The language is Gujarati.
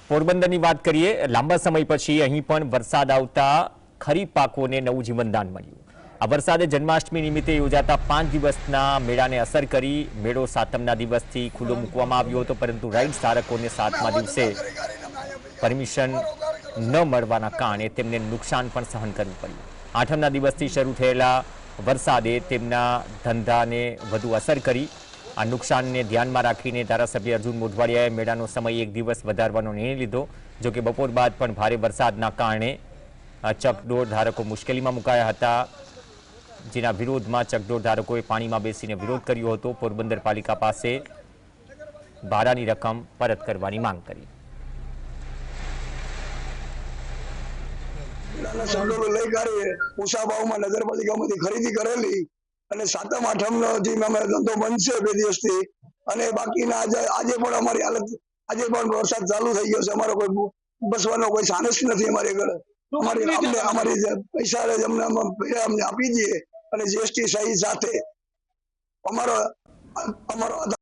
પોરબંદરની વાત કરીએ, લાંબા સમય પછી અહીં પણ વરસાદ આવતા ખરીફ પાકોને નવું જીવનદાન મળ્યું। આ વરસાદે જન્માષ્ટમી નિમિત્તે યોજાતા 5 દિવસના મેળાને અસર કરી। મેળો સાતમના દિવસથી ખુલ્લો મૂકવામાં આવ્યો હતો, પરંતુ રાઇડ્સ ધારકોને 7મા દિવસે પરમિશન ન મળવાના કારણે તેમને નુકસાન પણ સહન કરવું પડ્યું। 8મના દિવસથી શરૂ થયેલા વરસાદે તેમના ધંધાને વધુ અસર કરી। આ નુકસાનને ધ્યાનમાં રાખીને ધારાસભ્ય અર્જુન મોઢવાડિયાએ મેળાનો સમય 1 દિવસ વધારવાનો નિર્ણય લીધો। જો કે બપોર બાદ પણ ભારે વરસાદના કારણે ચકડોળ ધારકો મુશ્કેલીમાં મુકાયા હતા, જેના વિરોધમાં ચકડોળ ધારકોએ પાણીમાં બેસીને વિરોધ કર્યો હતો। પોરબંદર પાલિકા પાસે ભાડાની રકમ પરત કરવાની માંગ કરી। નગરપાલિકામાંથી ખરીદી કરેલી અને 7મ 8મનો જે અમે ધંધો બંધ છે 2 દિવસથી, અને બાકીના આજે પણ અમારી હાલત, આજે પણ વરસાદ ચાલુ થઈ ગયો છે, અમારો કોઈ બસવાનો કોઈ ચાન્સ નથી અમારી આગળ। અમારી પૈસા અમને આપી દઈએ અને જીએસટી સહી સાથે અમારો